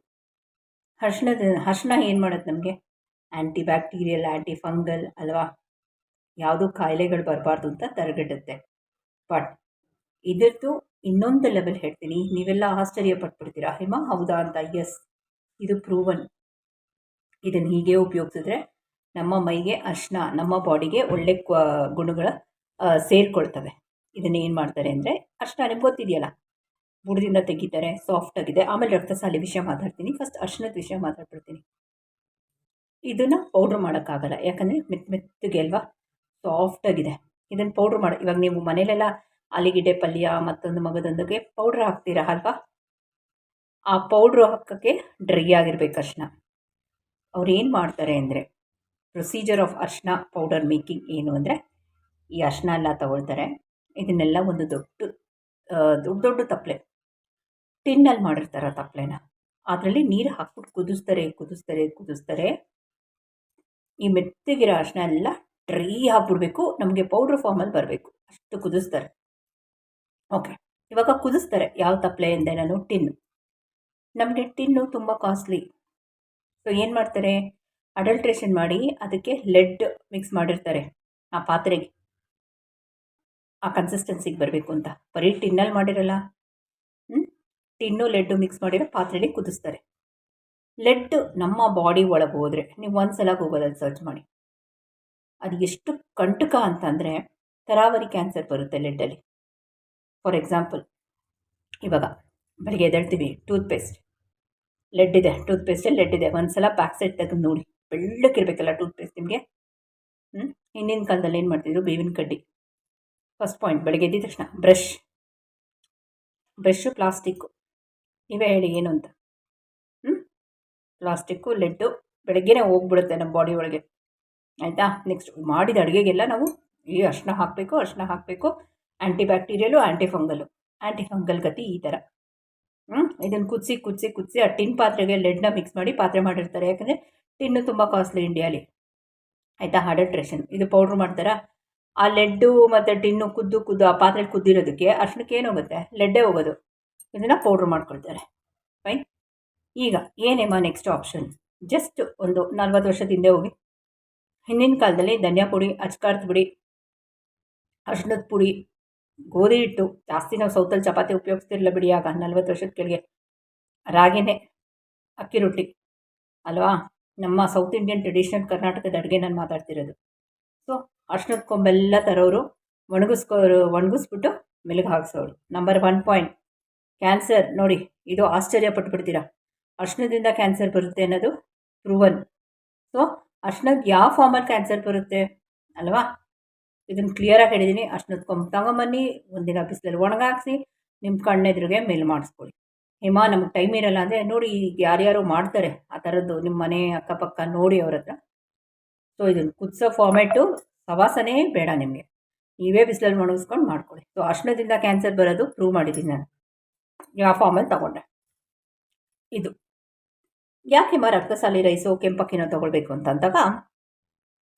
ಅರ್ಶಿಣ ಏನು ಮಾಡೋದು ನಮಗೆ, ಆ್ಯಂಟಿ ಬ್ಯಾಕ್ಟೀರಿಯಲ್, ಆ್ಯಂಟಿ ಫಂಗಲ್ ಅಲ್ವಾ. ಯಾವುದೂ ಕಾಯಿಲೆಗಳು ಬರಬಾರ್ದು ಅಂತ ತಡೆಗಟ್ಟುತ್ತೆ. ಬಟ್ ಇದರದ್ದು ಇನ್ನೊಂದು ಲೆವೆಲ್ ಹೇಳ್ತೀನಿ, ನೀವೆಲ್ಲ ಆಶ್ಚರ್ಯ ಪಟ್ಬಿಡ್ತೀರಾ, ಹೌದಾ ಅಂತ. ಎಸ್, ಇದು ಪ್ರೂವನ್. ಇದನ್ನು ಹೀಗೆ ಉಪಯೋಗಿಸಿದ್ರೆ ನಮ್ಮ ಮೈಗೆ ಅರ್ಶಿಣ, ನಮ್ಮ ಬಾಡಿಗೆ ಒಳ್ಳೆ ಗುಣಗಳ ಸೇರಿಕೊಳ್ತವೆ. ಇದನ್ನು ಏನು ಮಾಡ್ತಾರೆ ಅಂದರೆ, ಅರ್ಶಿಣ ನಿಮ್ಗೆ ಗೊತ್ತಿದೆಯಲ್ಲ, ಬುಡದಿಂದ ತೆಗಿತಾರೆ, ಸಾಫ್ಟ್ ಆಗಿದೆ. ಆಮೇಲೆ ರಕ್ತಸಾಲಿ ವಿಷಯ ಮಾತಾಡ್ತೀನಿ, ಫಸ್ಟ್ ಅರ್ಶಿಣದ ವಿಷಯ ಮಾತಾಡ್ಬಿಡ್ತೀನಿ. ಇದನ್ನು ಪೌಡ್ರ್ ಮಾಡೋಕ್ಕಾಗಲ್ಲ, ಯಾಕಂದರೆ ಮೆತ್ತಗೆ ಅಲ್ವಾ, ಸಾಫ್ಟಾಗಿದೆ. ಇದನ್ನು ಪೌಡ್ರ್ ಇವಾಗ ನೀವು ಮನೇಲೆಲ್ಲ ಆಲೂಗೆಡ್ಡೆ ಪಲ್ಯ ಮತ್ತೊಂದು ಮಗದೊಂದಿಗೆ ಪೌಡ್ರ್ ಹಾಕ್ತೀರಾ ಅಲ್ವಾ, ಆ ಪೌಡ್ರು ಹಾಕೋಕ್ಕೆ ಡ್ರೈ ಆಗಿರ್ಬೇಕು ಅರ್ಶಿಣ. ಅವ್ರು ಏನು ಮಾಡ್ತಾರೆ ಅಂದರೆ, ಪ್ರೊಸೀಜರ್ ಆಫ್ ಅರ್ಶಿಣ ಪೌಡರ್ ಮೇಕಿಂಗ್ ಏನು ಅಂದರೆ, ಈ ಅರ್ಶಿಣ ಎಲ್ಲ ತಗೊಳ್ತಾರೆ, ಇದನ್ನೆಲ್ಲ ಒಂದು ದೊಡ್ಡ ತಪ್ಪಲೆ, ಟಿನ್ನಲ್ಲಿ ಮಾಡಿರ್ತಾರೆ ಆ ತಪ್ಪಲೆನ, ಅದರಲ್ಲಿ ನೀರು ಹಾಕ್ಬಿಟ್ಟು ಕುದಿಸ್ತಾರೆ. ಈ ಮೆತ್ತಗಿರೋ ಅರ್ಶಿಣ ಎಲ್ಲ ಡ್ರೈ ಆಗಿಬಿಡ್ಬೇಕು, ನಮಗೆ ಪೌಡ್ರ್ ಫಾರ್ಮಲ್ಲಿ ಬರಬೇಕು, ಅಷ್ಟು ಕುದಿಸ್ತಾರೆ. ಓಕೆ, ಇವಾಗ ಕುದಿಸ್ತಾರೆ ಯಾವ ತಪ್ಪಲೆ ಎಂದೆ ನಾನು, ನಮಗೆ ಟಿನ್ನು ತುಂಬ ಕಾಸ್ಟ್ಲಿ. ಸೊ ಏನು ಮಾಡ್ತಾರೆ, ಅಡಲ್ಟ್ರೇಷನ್ ಮಾಡಿ ಅದಕ್ಕೆ ಲೆಡ್ ಮಿಕ್ಸ್ ಮಾಡಿರ್ತಾರೆ ಆ ಪಾತ್ರೆಗೆ, ಆ ಕನ್ಸಿಸ್ಟೆನ್ಸಿಗೆ ಬರಬೇಕು ಅಂತ. ಬರೀ ಟಿನ್ನಲ್ಲಿ ಮಾಡಿರಲ್ಲ, ಟಿನ್ನು ಲೆಡ್ಡು ಮಿಕ್ಸ್ ಮಾಡಿರೋ ಪಾತ್ರೆಯಲ್ಲಿ ಕುದಿಸ್ತಾರೆ. ಲೆಡ್ ನಮ್ಮ ಬಾಡಿ ಒಳಗೆ ಹೋದರೆ, ನೀವು ಒಂದ್ಸಲ ಗೂಗಲಲ್ಲಿ ಸರ್ಚ್ ಮಾಡಿ, ಅದು ಎಷ್ಟು ಕಂಟಕ ಅಂತಂದರೆ ತರಾವರಿ ಕ್ಯಾನ್ಸರ್ ಬರುತ್ತೆ ಲೆಡ್ಡಲ್ಲಿ. ಫಾರ್ ಎಕ್ಸಾಂಪಲ್, ಇವಾಗ ಬೆಳಿಗ್ಗೆ ಎದ್ದೇಳ್ತೀವಿ, ಟೂತ್ಪೇಸ್ಟ್ ಲೆಡ್ ಇದೆ, ಟೂತ್ಪೇಸ್ಟಲ್ಲಿ ಲೆಡ್ ಇದೆ. ಒಂದು ಸಲ ಬ್ಯಾಕ್ ಸೈಡ್ ತೆಗೆದು ನೋಡಿ, ಬೆಳ್ಳಕ್ಕಿರಬೇಕಲ್ಲ ಟೂತ್ಪೇಸ್ಟ್ ನಿಮಗೆ. ಹಿಂದಿನ ಕಾಲದಲ್ಲಿ ಏನು ಮಾಡ್ತಿದ್ರು, ಬೇವಿನ ಕಡ್ಡಿ. ಫಸ್ಟ್ ಪಾಯಿಂಟ್, ಬೆಳಗ್ಗೆ ಎದ್ದಿದ ತಕ್ಷಣ ಬ್ರಷ್ ಪ್ಲಾಸ್ಟಿಕ್ಕು. ನೀವೇ ಹೇಳಿ ಏನು ಅಂತ. ಪ್ಲಾಸ್ಟಿಕ್ಕು ಲೆಡ್ಡು ಬೆಳಗ್ಗೆನೇ ಹೋಗ್ಬಿಡುತ್ತೆ ನಮ್ಮ ಬಾಡಿ ಒಳಗೆ, ಆಯಿತಾ. ನೆಕ್ಸ್ಟ್ ಮಾಡಿದ ಅಡುಗೆಗೆಲ್ಲ ನಾವು ಈ ಅರಿಶಿನ ಹಾಕಬೇಕು. ಆ್ಯಂಟಿ ಬ್ಯಾಕ್ಟೀರಿಯಲು, ಆ್ಯಂಟಿ ಫಂಗಲ್ ಗತಿ ಈ ಥರ. ಇದನ್ನು ಕುದಿಸಿ ಆ ಟಿನ್ ಪಾತ್ರೆಗೆ ಲೆಡ್ನ ಮಿಕ್ಸ್ ಮಾಡಿ ಪಾತ್ರೆ ಮಾಡಿರ್ತಾರೆ. ಯಾಕಂದರೆ ಟಿನ್ನು ತುಂಬ ಕಾಸ್ಟ್ಲಿ ಇಂಡಿಯಾಲಿ, ಆಯಿತಾ. ಅಡಲ್ಟ್ರೇಷನ್ ಇದು ಪೌಡ್ರ್ ಮಾಡ್ತಾರಾ. ಆ ಲೆಡ್ಡು ಮತ್ತು ಟಿನ್ನು ಕುದ್ದು ಆ ಪಾತ್ರೆಗೆ ಕುದ್ದಿರೋದಕ್ಕೆ ಅರ್ಶಿನಕ್ಕೆ ಏನಾಗುತ್ತೆ, ಲೆಡ್ಡೇ ಹೋಗೋದು. ಇದನ್ನು ಪೌಡ್ರ್ ಮಾಡ್ಕೊಳ್ತಾರೆ. ಫೈನ್. ಈಗ ಏನೇಮ್ಮ ನೆಕ್ಸ್ಟ್ ಆಪ್ಷನ್, ಜಸ್ಟ್ ಒಂದು 40 ವರ್ಷದ ಹಿಂದೆ ಹೋಗಿ. ಹಿಂದಿನ ಕಾಲದಲ್ಲಿ ಧನಿಯಾ ಪುಡಿ, ಅಚ್ಕಾರದ ಪುಡಿ, ಅರ್ಶಿನದ ಪುಡಿ, ಗೋಧಿ ಹಿಟ್ಟು ಜಾಸ್ತಿ ನಾವು ಸೌತಲ್ಲಿ ಚಪಾತಿ ಉಪಯೋಗಿಸ್ತಿರಲಿಲ್ಲ ಬಿಡಿ. ಆಗ 40 ವರ್ಷದ ಕೆಳಗೆ ರಾಗಿನೇ, ಅಕ್ಕಿ ರೊಟ್ಟಿ ಅಲ್ವಾ. ನಮ್ಮ ಸೌತ್ ಇಂಡಿಯನ್ ಟ್ರೆಡಿಷನಲ್ ಕರ್ನಾಟಕದ ಅಡುಗೆ ನಾನು ಮಾತಾಡ್ತಿರೋದು. ಸೊ ಅರ್ಶಿನದ ಕೊಂಬೆಲ್ಲ ತರೋರು, ಒಣಗಿಸ್ಬಿಟ್ಟು ಮೆಲುಗು ಹಾಕ್ಸೋರು. ನಂಬರ್ 1 ಪಾಯಿಂಟ್, ಕ್ಯಾನ್ಸರ್ ನೋಡಿ. ಇದು ಆಶ್ಚರ್ಯ ಪಟ್ಬಿಡ್ತೀರಾ, ಅರ್ಶಿನದಿಂದ ಕ್ಯಾನ್ಸರ್ ಬರುತ್ತೆ ಅನ್ನೋದು ಪ್ರೂವನ್. ಸೊ ಅರ್ಶಿನಕ್ಕೆ ಯಾವ ಫಾರ್ಮಲ್ಲಿ ಕ್ಯಾನ್ಸರ್ ಬರುತ್ತೆ ಅಲ್ವಾ, ಇದನ್ನು ಕ್ಲಿಯರಾಗಿ ಹೇಳಿದ್ದೀನಿ. ಅರ್ಶಿನದ ಕೊಂಬು ತಗೊಂಬನ್ನಿ, ಒಂದಿನ ಬಿಸಿಲಲ್ಲಿ ಒಣಗಾಕಿಸಿ ನಿಮ್ಮ ಕಣ್ಣೆದುರಿಗೆ ಮೇಲ್ ಮಾಡಿಸ್ಕೊಳ್ಳಿ. ನಮಗೆ ಟೈಮ್ ಇರಲ್ಲ ಅಂದರೆ ನೋಡಿ, ಈಗ ಯಾರ್ಯಾರು ಮಾಡ್ತಾರೆ ಆ ಥರದ್ದು ನಿಮ್ಮ ಮನೆ ಅಕ್ಕಪಕ್ಕ ನೋಡಿ ಅವ್ರ ಹತ್ರ. ಸೊ ಇದನ್ನು ಕುದಿಸೋ ಫಾರ್ಮೇಟು ಸವಾಸನೇ ಬೇಡ ನಿಮಗೆ, ನೀವೇ ಬಿಸಿಲಲ್ಲಿ ಒಣಗಿಸ್ಕೊಂಡು ಮಾಡ್ಕೊಳ್ಳಿ. ಸೊ ಅರ್ಶಿನದಿಂದ ಕ್ಯಾನ್ಸರ್ ಬರೋದು ಪ್ರೂವ್ ಮಾಡಿದ್ದೀನಿ ನಾನು, ಯಾವ ಫಾರ್ಮಲ್ಲಿ ತಗೊಂಡೆ. ಇದು ಯಾಕೆ ರಕ್ತಸಾಲಿ ರೈಸು, ಕೆಂಪಕ್ಕಿನೋ ತೊಗೊಳ್ಬೇಕು ಅಂತಂದಾಗ,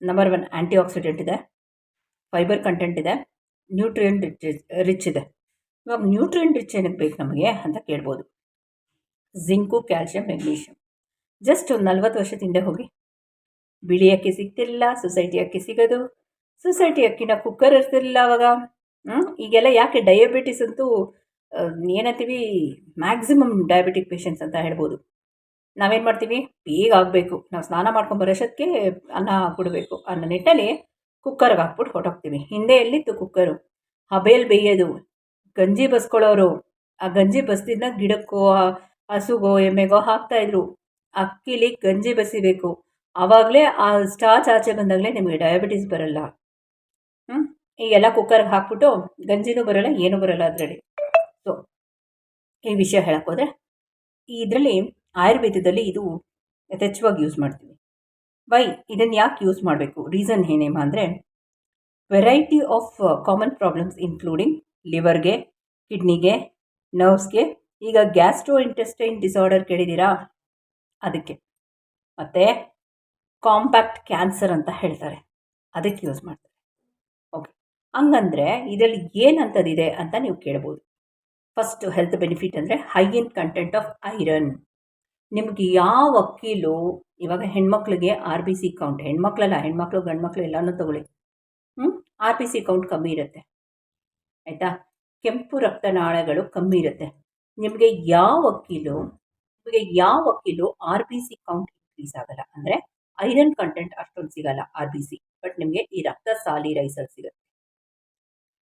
ನಂಬರ್ 1 ಆ್ಯಂಟಿ ಆಕ್ಸಿಡೆಂಟ್ ಇದೆ, ಫೈಬರ್ ಕಂಟೆಂಟ್ ಇದೆ, ನ್ಯೂಟ್ರಿಯೆಂಟ್ ರಿಚ್ ಇದೆ. ಇವಾಗ ನ್ಯೂಟ್ರಿಯೆಂಟ್ ರಿಚ್ ಏನಕ್ಕೆ ಬೇಕು ನಮಗೆ ಅಂತ ಕೇಳ್ಬೋದು. Zinc, calcium, magnesium. ಜಸ್ಟ್ ಒಂದು 40 ವರ್ಷದ ಹಿಂದೆ ಹೋಗಿ, ಬಿಳಿ ಅಕ್ಕಿ ಸಿಗ್ತಿರಲಿಲ್ಲ, ಸೊಸೈಟಿ ಅಕ್ಕಿ ಸಿಗೋದು. ಸೊಸೈಟಿ ಅಕ್ಕಿನ ಕುಕ್ಕರ್ ಇರ್ತಿರಲಿಲ್ಲ ಅವಾಗ. ಈಗೆಲ್ಲ ಯಾಕೆ ಡಯಾಬಿಟಿಸ್ ಅಂತೂ ಏನಂತೀವಿ, ಮ್ಯಾಕ್ಸಿಮಮ್ ಡಯಾಬಿಟಿಕ್ ಪೇಷಂಟ್ಸ್ ಅಂತ ಹೇಳ್ಬೋದು. ನಾವೇನು ಮಾಡ್ತೀವಿ, ಬೇಗ ಆಗಬೇಕು, ನಾವು ಸ್ನಾನ ಮಾಡ್ಕೊಂಡು ಬರೋಷ್ಟಕ್ಕೆ ಅನ್ನ ಹಾಕ್ಬಿಡ್ಬೇಕು ಅನ್ನೋ ನಿಟ್ಟಲ್ಲಿ ಕುಕ್ಕರ್ಗೆ ಹಾಕ್ಬಿಟ್ಟು ಹೊಟ್ಟೋಗ್ತೀವಿ. ಹಿಂದೆ ಎಲ್ಲಿತ್ತು ಕುಕ್ಕರು, ಹಬೇಲಿ ಬೇಯೋದು, ಗಂಜಿ ಬಸ್ಕೊಳ್ಳೋರು. ಆ ಗಂಜಿ ಬಸ್ದಿದ್ದ ಗಿಡಕ್ಕೋ ಹಸುಗೋ ಎಮ್ಮೆಗೋ ಹಾಕ್ತಾಯಿದ್ರು. ಅಕ್ಕಿಲಿ ಗಂಜಿ ಬಸಿಬೇಕು, ಆವಾಗಲೇ ಆ ಸ್ಟಾರ್ಚ್ ಆಚೆ ಬಂದಾಗಲೇ ನಿಮಗೆ ಡಯಾಬಿಟಿಸ್ ಬರಲ್ಲ. ಈಗೆಲ್ಲ ಕುಕ್ಕರ್ಗೆ ಹಾಕ್ಬಿಟ್ಟು ಗಂಜಿನೂ ಬರೋಲ್ಲ, ಏನೂ ಬರೋಲ್ಲ ಅದರಲ್ಲಿ. ಸೊ ಈ ವಿಷಯ ಹೇಳೋಕ್ಕೋದ್ರೆ, ಇದರಲ್ಲಿ ಆಯುರ್ವೇದದಲ್ಲಿ ಇದು ಯಥೇಚ್ಛವಾಗಿ ಯೂಸ್ ಮಾಡ್ತೀವಿ. ಇದನ್ನು ಯಾಕೆ ಯೂಸ್ ಮಾಡಬೇಕು, ರೀಸನ್ ಏನೇಮ್ಮ ಅಂದರೆ, variety of common problems including ಲಿವರ್ಗೆ, ಕಿಡ್ನಿಗೆ, ನರ್ವ್ಸ್ಗೆ. ಈಗ ಗ್ಯಾಸ್ಟ್ರೋ ಇಂಟೆಸ್ಟೈನ್ ಡಿಸಾರ್ಡರ್ ಕೇಳಿದ್ದೀರಾ, ಅದಕ್ಕೆ. ಮತ್ತು ಕಾಂಪ್ಯಾಕ್ಟ್ ಕ್ಯಾನ್ಸರ್ ಅಂತ ಹೇಳ್ತಾರೆ, ಅದಕ್ಕೆ ಯೂಸ್ ಮಾಡ್ತಾರೆ. ಓಕೆ, ಹಂಗಂದರೆ ಇದರಲ್ಲಿ ಏನಂತದಿದೆ ಅಂತ ನೀವು ಕೇಳ್ಬೋದು. ಫಸ್ಟ್ ಹೆಲ್ತ್ ಬೆನಿಫಿಟ್ ಅಂದರೆ high in content of iron. ನಿಮಗೆ ಯಾವ ಅಕ್ಕಿಲೂ, ಇವಾಗ ಹೆಣ್ಮಕ್ಳಿಗೆ RBC ಕೌಂಟ್, ಹೆಣ್ಮಕ್ಳು ಗಂಡು ಮಕ್ಕಳು ಎಲ್ಲನೂ ತಗೊಳ್ಳಿ, RBC ಕೌಂಟ್ ಕಮ್ಮಿ ಇರುತ್ತೆ, ಆಯಿತಾ. ಕೆಂಪು ರಕ್ತನಾಳಗಳು ಕಮ್ಮಿ ಇರುತ್ತೆ. ನಿಮಗೆ ಯಾವ ಅಕ್ಕಿಲೂ RBC ಕೌಂಟ್ ಇನ್ಕ್ರೀಸ್ ಆಗಲ್ಲ, ಅಂದರೆ ಐರನ್ ಕಂಟೆಂಟ್ ಅಷ್ಟೊಂದು ಸಿಗಲ್ಲ RBC. ಬಟ್ ನಿಮಗೆ ಈ ರಕ್ತಸಾಲಿ ರೈಸಲ್ಲಿ ಸಿಗುತ್ತೆ.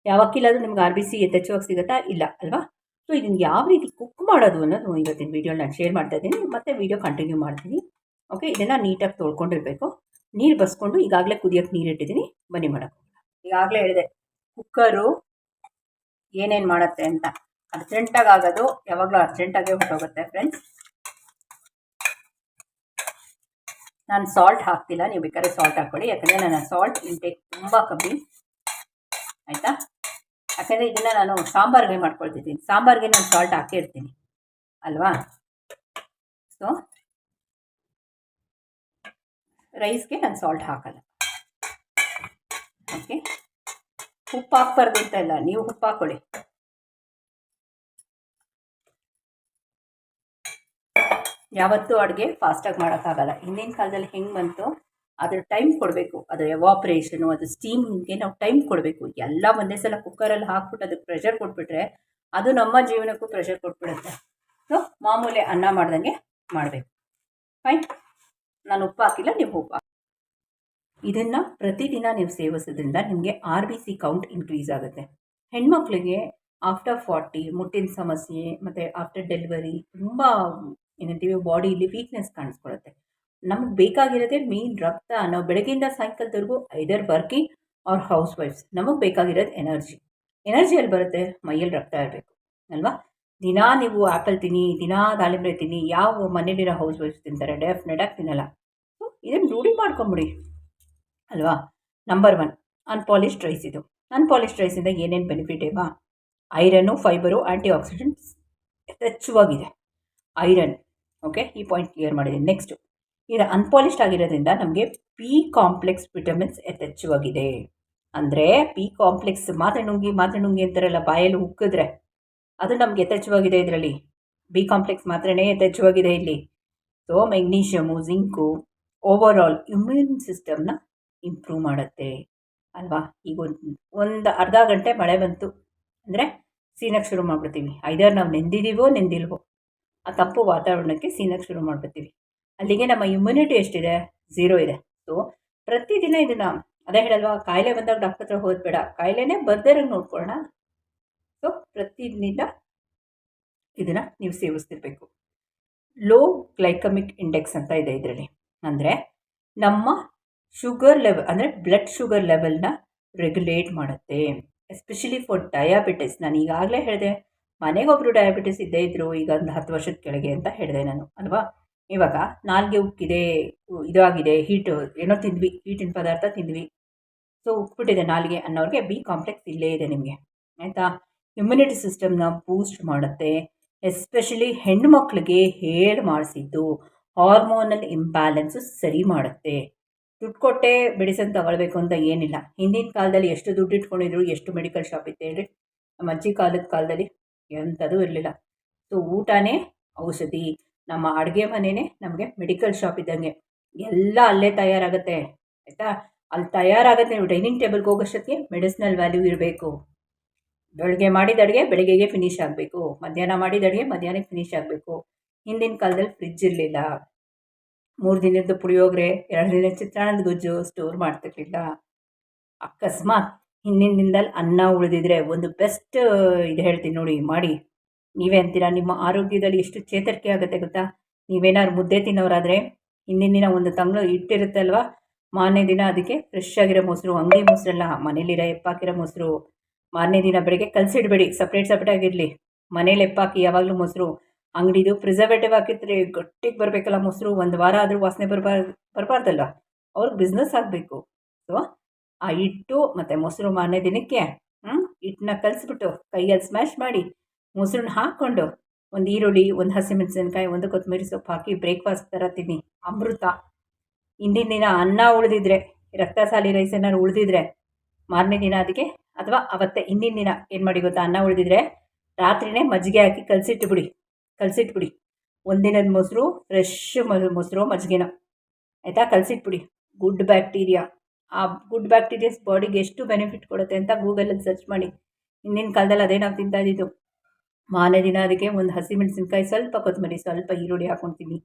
ಯಾವ ಅಕ್ಕಿಲಾದರೂ ನಿಮ್ಗೆ RBC ಯಥೇಚ್ಛವಾಗಿ ಸಿಗುತ್ತಾ, ಇಲ್ಲ ಅಲ್ವಾ. ಸೊ ಇದನ್ನು ಯಾವ ರೀತಿ ಕುಕ್ ಮಾಡೋದು ಅನ್ನೋದು ಇವತ್ತಿನ ವೀಡಿಯೋ ನಾನು ಶೇರ್ ಮಾಡ್ತಾ ಇದ್ದೀನಿ, ಮತ್ತು ವೀಡಿಯೋ ಕಂಟಿನ್ಯೂ ಮಾಡ್ತೀನಿ. ಓಕೆ, ಇದನ್ನು ನೀಟಾಗಿ ತೊಳ್ಕೊಂಡಿರಬೇಕು. ನೀರು ಬಸ್ಕೊಂಡು ಈಗಾಗಲೇ ಕುದಿಯೋಕ್ಕೆ ನೀರು ಇಟ್ಟಿದ್ದೀನಿ, ಬನ್ನಿ ಮಾಡೋಕ್ಕೆ. ಈಗಾಗಲೇ ಹೇಳಿದೆ ಕುಕ್ಕರು ಏನೇನು ಮಾಡುತ್ತೆ ಅಂತ. ಅರ್ಜೆಂಟಾಗಿ ಆಗೋದು ಯಾವಾಗಲೂ ಅರ್ಜೆಂಟಾಗೇ ಹೊರಟೋಗುತ್ತೆ ಫ್ರೆಂಡ್ಸ್. ನಾನು ಸಾಲ್ಟ್ ಹಾಕ್ತಿಲ್ಲ, ನೀವು ಬೇಕಾದ್ರೆ ಸಾಲ್ಟ್ ಹಾಕ್ಕೊಳ್ಳಿ, ಯಾಕಂದರೆ ನನ್ನ ಸಾಲ್ಟ್ ಇಂಟೇಕ್ ತುಂಬ ಕಮ್ಮಿ, ಆಯಿತಾ. ಯಾಕಂದರೆ ಇದನ್ನು ನಾನು ಸಾಂಬಾರಿಗೆ ಮಾಡ್ಕೊಳ್ತಿದ್ದೀನಿ, ಸಾಂಬಾರಿಗೆ ನಾನು ಸಾಲ್ಟ್ ಹಾಕೇ ಇರ್ತೀನಿ ಅಲ್ವಾ. ಸೊ ರೈಸ್ಗೆ ನಾನು ಸಾಲ್ಟ್ ಹಾಕಲ್ಲ. ಓಕೆ, ಉಪ್ಪು ಹಾಕ್ಬಾರ್ದು ಅಂತ ಇಲ್ಲ, ನೀವು ಉಪ್ಪು ಹಾಕ್ಕೊಳ್ಳಿ. ಯಾವತ್ತೂ ಅಡುಗೆ ಫಾಸ್ಟಾಗಿ ಮಾಡೋಕ್ಕಾಗಲ್ಲ. ಹಿಂದಿನ ಕಾಲದಲ್ಲಿ ಹೆಂಗೆ ಬಂತು, ಅದ್ರ ಟೈಮ್ ಕೊಡಬೇಕು, ಅದರ ಎವಾಪ್ರೇಷನು, ಅದು ಸ್ಟೀಮಿಂಗ್ಗೆ ನಾವು ಟೈಮ್ ಕೊಡಬೇಕು. ಎಲ್ಲ ಒಂದೇ ಸಲ ಕುಕ್ಕರಲ್ಲಿ ಹಾಕ್ಬಿಟ್ಟು ಅದಕ್ಕೆ ಪ್ರೆಷರ್ ಕೊಟ್ಬಿಟ್ರೆ ಅದು ನಮ್ಮ ಜೀವನಕ್ಕೂ ಪ್ರೆಷರ್ ಕೊಟ್ಬಿಡುತ್ತೆ. ಸೊ ಮಾಮೂಲಿ ಅನ್ನ ಮಾಡ್ದಂಗೆ ಮಾಡಬೇಕು. ಫೈನ್, ನಾನು ಉಪ್ಪು ಹಾಕಿಲ್ಲ, ನೀವು ಉಪ್ಪು ಹಾಕಿ. ಇದನ್ನು ಪ್ರತಿದಿನ ನೀವು ಸೇವಿಸೋದ್ರಿಂದ ನಿಮಗೆ RBC ಕೌಂಟ್ ಇನ್ಕ್ರೀಸ್ ಆಗುತ್ತೆ. ಹೆಣ್ಮಕ್ಳಿಗೆ ಆಫ್ಟರ್ 40 ಮುಟ್ಟಿನ ಸಮಸ್ಯೆ ಮತ್ತು ಆಫ್ಟರ್ ಡೆಲಿವರಿ ತುಂಬ ಏನಂತೀವಿ ಬಾಡಿಲಿ ವೀಕ್ನೆಸ್ ಕಾಣಿಸ್ಕೊಳ್ಳುತ್ತೆ. ನಮಗೆ ಬೇಕಾಗಿರೋದೇ ಮೇನ್ ರಕ್ತ. ನಾವು ಬೆಳಗ್ಗೆಯಿಂದ ಸಾಯಂಕಾಲದವರೆಗೂ ಐದರ್ ವರ್ಕಿಂಗ್ ಆರ್ ಹೌಸ್ ವೈಫ್ಸ್. ನಮಗೆ ಬೇಕಾಗಿರೋದು ಎನರ್ಜಿ. ಎನರ್ಜಿ ಎಲ್ಲಿ ಬರುತ್ತೆ? ಮೈಯಲ್ಲಿ ರಕ್ತ ಇರಬೇಕು ಅಲ್ವಾ? ದಿನಾ ನೀವು ಆ್ಯಪಲ್ ತಿನ್ನಿ, ದಿನಾ ದಾಳಿಂಬೆ ತಿನ್ನಿ, ಯಾವ ಮನೇಲಿರೋ ಹೌಸ್ ವೈಫ್ಸ್ ತಿಂತಾರೆ? ಡೆಫಿನೆಟಾಗಿ ತಿನ್ನಲ್ಲ. ಸೊ ಇದನ್ನು ರೂಢಿ ಮಾಡ್ಕೊಂಬಿಡಿ ಅಲ್ವಾ? Number 1 unpolished rice. ಇದು ಅನ್ಪಾಲಿಶ್ಡ್ ರೈಸಿಂದ ಏನೇನು ಬೆನಿಫಿಟ್ ಇಲ್ವಾ? ಐರನ್ನು, ಫೈಬರು, ಆ್ಯಂಟಿ ಆಕ್ಸಿಡೆಂಟ್ಸ್ ಯಥೇಚ್ಛವಾಗಿದೆ. ಐರನ್, ಓಕೆ, ಈ ಪಾಯಿಂಟ್ ಕ್ಲಿಯರ್ ಮಾಡಿದ್ದೀನಿ. ನೆಕ್ಸ್ಟು, ಇದು ಅನ್ಪಾಲಿಶ್ಡ್ ಆಗಿರೋದ್ರಿಂದ ನಮಗೆ ಪಿ ಕಾಂಪ್ಲೆಕ್ಸ್ ವಿಟಮಿನ್ಸ್ ಯಥೇಚ್ಛವಾಗಿದೆ. ಅಂದರೆ ಪಿ ಕಾಂಪ್ಲೆಕ್ಸ್ ಮಾತ್ರೆ ನುಂಗಿ ಅಂತಾರಲ್ಲ, ಬಾಯಲ್ಲಿ ಉಕ್ಕಿದ್ರೆ ಅದು ನಮ್ಗೆ ಯಥೇಚ್ಛವಾಗಿದೆ ಇದರಲ್ಲಿ. ಬಿ ಕಾಂಪ್ಲೆಕ್ಸ್ ಮಾತ್ರೆನೇ ಯಥೇಚ್ಛವಾಗಿದೆ ಇಲ್ಲಿ. So magnesium, zinc over all immune ಸಿಸ್ಟಮ್ನ ಇಂಪ್ರೂವ್ ಮಾಡುತ್ತೆ ಅಲ್ವಾ? ಈಗ ಒಂದು ಅರ್ಧ ಗಂಟೆ ಮಳೆ ಬಂತು ಅಂದರೆ ಸೀನಕ್ಕೆ ಶುರು ಮಾಡಿಬಿಡ್ತೀವಿ. ಐದರ್ ನಾವು ನೆಂದಿಲ್ವೋ ಆ ತಂಪು ವಾತಾವರಣಕ್ಕೆ ಸೀನಕ್ಕೆ ಶುರು ಮಾಡಿಬಿಡ್ತೀವಿ. ಅಲ್ಲಿಗೆ ನಮ್ಮ ಇಮ್ಯುನಿಟಿ ಎಷ್ಟಿದೆ? 0 ಇದೆ. ಸೊ ಪ್ರತಿದಿನ ಇದನ್ನು, ಅದೇ ಹೇಳಲ್ವಾ, ಕಾಯಿಲೆ ಬಂದಾಗ ಡಾಕ್ಟರ್ ಹತ್ರ ಹೋದ್ಬೇಡ, ಕಾಯಿಲೆನೇ ಬರ್ದಿರಂಗೆ ನೋಡ್ಕೊಳ್ಳೋಣ. ಸೊ ಪ್ರತಿದಿನ ಇದನ್ನು ನೀವು ಸೇವಿಸ್ತಿರ್ಬೇಕು. ಲೋ ಗ್ಲೈಕಮಿಕ್ ಇಂಡೆಕ್ಸ್ ಅಂತ ಇದೆ ಇದರಲ್ಲಿ. ಅಂದರೆ ನಮ್ಮ ಶುಗರ್ ಲೆವೆಲ್, ಅಂದರೆ ಬ್ಲಡ್ ಶುಗರ್ ಲೆವೆಲ್ನ ರೆಗ್ಯುಲೇಟ್ ಮಾಡುತ್ತೆ. Especially for diabetes. ನಾನು ಈಗಾಗಲೇ ಹೇಳಿದೆ, ಮನೆಗೊಬ್ಬರು ಡಯಾಬಿಟಿಸ್ ಇದ್ದೇ ಇದ್ದರು ಈಗ ಒಂದು 10 ವರ್ಷದ ಕೆಳಗೆ ಅಂತ ಹೇಳಿದೆ ನಾನು ಅಲ್ವಾ? ಇವಾಗ ನಾಲ್ಗೆ ಉಕ್ಕಿದೆ, ಇದಾಗಿದೆ, ಹೀಟು ಏನೋ ತಿಂದ್ವಿ, ಹೀಟಿನ ಪದಾರ್ಥ ತಿಂದ್ವಿ, ಸೊ ಉಕ್ಬಿಟ್ಟಿದೆ ನಾಲ್ಗೆ ಅನ್ನೋರಿಗೆ ಬಿ ಕಾಂಪ್ಲೆಕ್ಸ್ ಇಲ್ಲೇ ಇದೆ ನಿಮಗೆ, ಆಯಿತಾ? ಇಮ್ಯುನಿಟಿ ಸಿಸ್ಟಮ್ನ ಬೂಸ್ಟ್ ಮಾಡುತ್ತೆ. ಎಸ್ಪೆಷಲಿ ಹೆಣ್ಣುಮಕ್ಳಿಗೆ ಹೇರ್ ಮಾಡಿಸಿದ್ದು ಹಾರ್ಮೋನಲ್ ಇಂಬ್ಯಾಲೆನ್ಸು ಸರಿ ಮಾಡುತ್ತೆ. ದುಡ್ಡು ಕೊಟ್ಟೆ ಮೆಡಿಸಿನ್ ತಗೊಳ್ಬೇಕು ಅಂತ ಏನಿಲ್ಲ. ಹಿಂದಿನ ಕಾಲದಲ್ಲಿ ಎಷ್ಟು ದುಡ್ಡು ಇಟ್ಕೊಂಡಿದ್ರು, ಎಷ್ಟು ಮೆಡಿಕಲ್ ಶಾಪ್ ಇತ್ತು ಹೇಳ್ರಿ? ನಮ್ಮ ಅಜ್ಜಿ ಕಾಲದಲ್ಲಿ ಎಂಥದೂ ಇರಲಿಲ್ಲ. ಸೊ ಊಟನೇ ಔಷಧಿ, ನಮ್ಮ ಅಡುಗೆ ಮನೆಯೇ ನಮಗೆ ಮೆಡಿಕಲ್ ಶಾಪ್ ಇದ್ದಂಗೆ. ಎಲ್ಲ ಅಲ್ಲೇ ತಯಾರಾಗುತ್ತೆ, ಆಯಿತಾ? ಅಲ್ಲಿ ತಯಾರಾಗುತ್ತೆ. ನೀವು ಡೈನಿಂಗ್ ಟೇಬಲ್ಗೆ ಹೋಗೋಷ್ಟೊತ್ತಿಗೆ ಮೆಡಿಸಿನಲ್ ವ್ಯಾಲ್ಯೂ ಇರಬೇಕು. ಬೆಳಗ್ಗೆ ಮಾಡಿದ ಅಡುಗೆ ಬೆಳಗ್ಗೆಗೆ ಫಿನಿಶ್ ಆಗಬೇಕು, ಮಧ್ಯಾಹ್ನ ಮಾಡಿದ ಅಡುಗೆ ಮಧ್ಯಾಹ್ನಕ್ಕೆ ಫಿನಿಶ್ ಆಗಬೇಕು. ಹಿಂದಿನ ಕಾಲದಲ್ಲಿ ಫ್ರಿಡ್ಜ್ ಇರಲಿಲ್ಲ. 3 ದಿನದ ಪುಳಿಯೋಗರೆ, 2 ದಿನದ ಚಿತ್ರಾನ್ನದ ಗೊಜ್ಜು ಸ್ಟೋರ್ ಮಾಡ್ತಿರ್ಲಿಲ್ಲ. ಅಕಸ್ಮಾತ್ ಹಿಂದಿನ ದಿನದಲ್ಲಿ ಅನ್ನ ಉಳಿದಿದ್ರೆ ಒಂದು ಬೆಸ್ಟ್ ಇದು ಹೇಳ್ತೀನಿ ನೋಡಿ, ಮಾಡಿ. ನೀವೇ ಅಂತೀರಾ, ನಿಮ್ಮ ಆರೋಗ್ಯದಲ್ಲಿ ಎಷ್ಟು ಚೇತರಿಕೆ ಆಗುತ್ತೆ ಗೊತ್ತಾ? ನೀವೇನಾದ್ರು ಮುದ್ದೆ ತಿನ್ನೋರಾದರೆ ಹಿಂದಿನ ದಿನ ಒಂದು ತಂಗಳು ಇಟ್ಟಿರುತ್ತೆ ಅಲ್ವಾ, ಮಾರನೇ ದಿನ ಅದಕ್ಕೆ ಫ್ರೆಶ್ ಆಗಿರೋ ಮೊಸರು, ಅಂಗಡಿ ಮೊಸರಲ್ಲ, ಮನೇಲಿರೋ ಎಪ್ಪಾಕಿರೋ ಮೊಸರು, ಮಾರನೇ ದಿನ ಬೆಳಗ್ಗೆ ಕಲಸಿಡಬೇಡಿ, ಸಪ್ರೇಟ್ ಆಗಿರಲಿ. ಮನೇಲಿ ಎಪ್ಪಾಕಿ ಯಾವಾಗಲೂ ಮೊಸರು. ಅಂಗಡಿದು ಪ್ರಿಸರ್ವೇಟಿವ್ ಹಾಕಿದ್ರೆ ಗಟ್ಟಿಗೆ ಬರಬೇಕಲ್ಲ ಮೊಸರು, ಒಂದು ವಾರ ಆದರೂ ವಾಸನೆ ಬರಬಾರ್ದಲ್ಲ, ಅವ್ರಿಗೆ ಬಿಸ್ನೆಸ್ ಆಗಬೇಕು. ಸೊ ಆ ಹಿಟ್ಟು ಮತ್ತು ಮೊಸರು ಮಾರನೇ ದಿನಕ್ಕೆ ಹಿಟ್ಟನ್ನ ಕಲಿಸ್ಬಿಟ್ಟು ಕೈಯಲ್ಲಿ ಸ್ಮ್ಯಾಶ್ ಮಾಡಿ ಮೊಸರನ್ನ ಹಾಕ್ಕೊಂಡು ಒಂದು ಈರುಳ್ಳಿ, ಒಂದು ಹಸಿಮೆಣಸಿನ್ಕಾಯಿ, ಒಂದು ಕೊತ್ತಂಬರಿ ಸೊಪ್ಪು ಹಾಕಿ ಬ್ರೇಕ್ಫಾಸ್ಟ್ ಥರ ತಿನ್ನಿ, ಅಮೃತ. ಹಿಂದಿನ ದಿನ ಅನ್ನ ಉಳಿದಿದ್ರೆ, ರಕ್ತಸಾಲಿ ರೈಸ್ ಏನಾದ್ರು ಉಳಿದಿದ್ರೆ ಮಾರನೇ ದಿನ ಅದಕ್ಕೆ, ಅಥವಾ ಅವತ್ತೇ ಹಿಂದಿನ ದಿನ ಏನು ಮಾಡಿ ಗೊತ್ತಾ, ಅನ್ನ ಉಳಿದಿದ್ರೆ ರಾತ್ರಿಯೇ ಮಜ್ಜಿಗೆ ಹಾಕಿ ಕಲಸಿಟ್ಬಿಡಿ. ಒಂದಿನದ ಮೊಸರು, ಫ್ರೆಶ್ ಮೊಸರು ಮಜ್ಜಿಗೆನೋ, ಆಯಿತಾ? ಕಲಸಿಟ್ಬಿಡಿ. ಗುಡ್ ಬ್ಯಾಕ್ಟೀರಿಯಾ, ಆ ಗುಡ್ ಬ್ಯಾಕ್ಟೀರಿಯಾಸ್ ಬಾಡಿಗೆ ಎಷ್ಟು ಬೆನಿಫಿಟ್ ಕೊಡುತ್ತೆ ಅಂತ ಗೂಗಲಲ್ಲಿ ಸರ್ಚ್ ಮಾಡಿ. ಹಿಂದಿನ ಕಾಲದಲ್ಲಿ ಅದೇ ನಾವು ತಿಂತಾ ಇದ್ದಿದ್ದು. ಮಾರನೇ ದಿನ ಅದಕ್ಕೆ ಒಂದು ಹಸಿಮೆಣಸಿನ್ಕಾಯಿ, ಸ್ವಲ್ಪ ಕೊತ್ತಂಬರಿ, ಸ್ವಲ್ಪ ಈರುಳ್ಳಿ ಹಾಕ್ಕೊಳ್ತೀನಿ.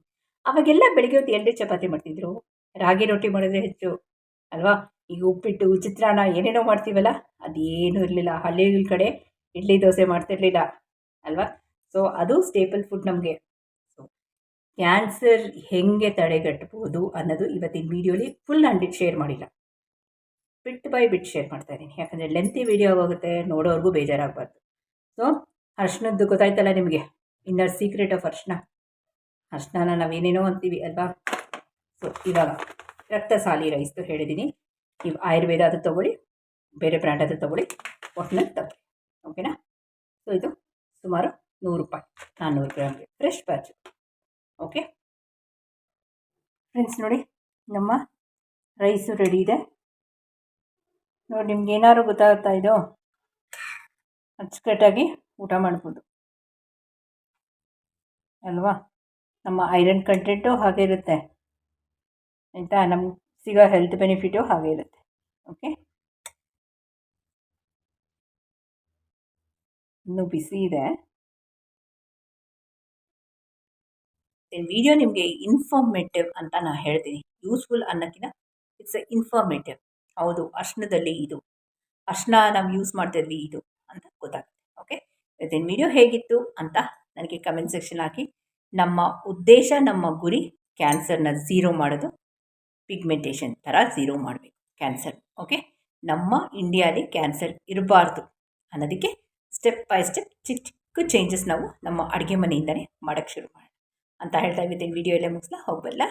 ಅವಾಗೆಲ್ಲ ಬೆಳಿಗ್ಗೆ ಹೊತ್ತು 2 ಚಪಾತಿ ಮಾಡ್ತಿದ್ರು, ರಾಗಿ ರೊಟ್ಟಿ ಮಾಡಿದ್ರೆ ಹೆಚ್ಚು ಅಲ್ವಾ? ಈಗ ಉಪ್ಪಿಟ್ಟು, ಚಿತ್ರಾನ್ನ ಏನೇನೋ ಮಾಡ್ತೀವಲ್ಲ, ಅದೇನೂ ಇರಲಿಲ್ಲ. ಹಳ್ಳಿಗಳ ಕಡೆ ಇಡ್ಲಿ ದೋಸೆ ಮಾಡ್ತಿರ್ಲಿಲ್ಲ ಅಲ್ವಾ? ಸೊ ಅದು ಸ್ಟೇಪಲ್ ಫುಡ್ ನಮಗೆ. ಸೊ ಕ್ಯಾನ್ಸರ್ ಹೇಗೆ ತಡೆಗಟ್ಟಬಹುದು ಅನ್ನೋದು ಇವತ್ತಿನ ವೀಡಿಯೋಲಿ ಫುಲ್ ಹಂಡ್ರೆಡ್ ಶೇರ್ ಮಾಡಿಲ್ಲ, ಬಿಟ್ ಬೈ ಬಿಟ್ ಶೇರ್ ಮಾಡ್ತಾ ಇದ್ದೀನಿ. ಯಾಕಂದರೆ ಲೆಂತಿ ವೀಡಿಯೋ ಆಗೋಗುತ್ತೆ, ನೋಡೋರ್ಗೂ ಬೇಜಾರಾಗಬಾರ್ದು. ಸೊ ಅರ್ಶಿನದ್ದು ಗೊತ್ತಾಯ್ತಲ್ಲ ನಿಮಗೆ, ಇನ್ನರ್ ಸೀಕ್ರೆಟ್ ಆಫ್ ಅರ್ಶಿನ ನಾವೇನೇನೋ ಅಂತೀವಿ ಅಲ್ವಾ? ಸೊ ಇವಾಗ ರಕ್ತಸಾಲಿ ರೈಸ್ದು ಹೇಳಿದ್ದೀನಿ. ನೀವು ಆಯುರ್ವೇದ ಅದು ತೊಗೊಳ್ಳಿ, ಬೇರೆ ಬ್ರ್ಯಾಂಡ್ ಅದು ತೊಗೊಳ್ಳಿ, ಒಟ್ಟಿನಲ್ಲಿ ತಗೊಳ್ಳಿ, ಓಕೆನಾ? ಸೊ ಇದು ಸುಮಾರು 100 ರೂಪಾಯಿ, 400 ಗ್ರಾಮ್ಗೆ ಫ್ರೆಶ್ ಬ್ಯಾಚ್. ಓಕೆ ಫ್ರೆಂಡ್ಸ್, ನೋಡಿ ನಮ್ಮ ರೈಸು ರೆಡಿ ಇದೆ. ನೋಡಿ, ನಿಮ್ಗೆ ಏನಾದ್ರು ಗೊತ್ತಾಗುತ್ತಾ ಇದು? ಅಚ್ಚುಕಟ್ಟಾಗಿ ಊಟ ಮಾಡ್ಬೋದು ಅಲ್ವಾ? ನಮ್ಮ ಐರನ್ ಕಂಟೆಂಟು ಹಾಗೆ ಇರುತ್ತೆ, ಆಯಿತಾ? ನಮ್ಗೆ ಸಿಗೋ ಹೆಲ್ತ್ ಬೆನಿಫಿಟು ಹಾಗೆ ಇರುತ್ತೆ. ಓಕೆ, ಇನ್ನೂ ಬಿಸಿ ಇದೆ. ವಿಡಿಯೋ ನಿಮಗೆ ಇನ್ಫಾರ್ಮೇಟಿವ್ ಅಂತ ನಾನು ಹೇಳ್ತೀನಿ, ಯೂಸ್ಫುಲ್ ಅನ್ನೋಕ್ಕಿಂತ ಇಟ್ಸ್ ಇನ್ಫಾರ್ಮೇಟಿವ್. ಹೌದು, ಅರ್ಶಿನದಲ್ಲಿ ಇದು, ಅರ್ಶಿನ ನಾವು ಯೂಸ್ ಮಾಡ್ತಿದ್ವಿ ಇದು ಅಂತ ಗೊತ್ತಾಗುತ್ತೆ. ಓಕೆ. ಇವತ್ತಿನ ವಿಡಿಯೋ ಹೇಗಿತ್ತು ಅಂತ ನನಗೆ ಕಮೆಂಟ್ ಸೆಕ್ಷನ್ ಹಾಕಿ. ನಮ್ಮ ಉದ್ದೇಶ, ನಮ್ಮ ಗುರಿ ಕ್ಯಾನ್ಸರ್ನ ಝೀರೋ ಮಾಡೋದು, ಪಿಗ್ಮೆಂಟೇಷನ್ ಥರ ಝೀರೋ ಮಾಡಬೇಕು ಕ್ಯಾನ್ಸರ್. ಓಕೆ, ನಮ್ಮ ಇಂಡಿಯಾಲಿ ಕ್ಯಾನ್ಸರ್ ಇರಬಾರ್ದು ಅನ್ನೋದಕ್ಕೆ ಸ್ಟೆಪ್ ಬೈ ಸ್ಟೆಪ್ ಚಿಕ್ಕ ಚಿಕ್ಕ ಚೇಂಜಸ್ ನಾವು ನಮ್ಮ ಅಡುಗೆ ಮನೆಯಿಂದಲೇ ಮಾಡೋಕ್ಕೆ ಶುರು ಮಾಡೋಣ ಅಂತ ಹೇಳ್ತಾ ಇವತ್ತಿನ ವಿಡಿಯೋ ಎಲ್ಲ ಮುಗಿಸ್ಲಾ ಹೋಗಬಲ್ಲ.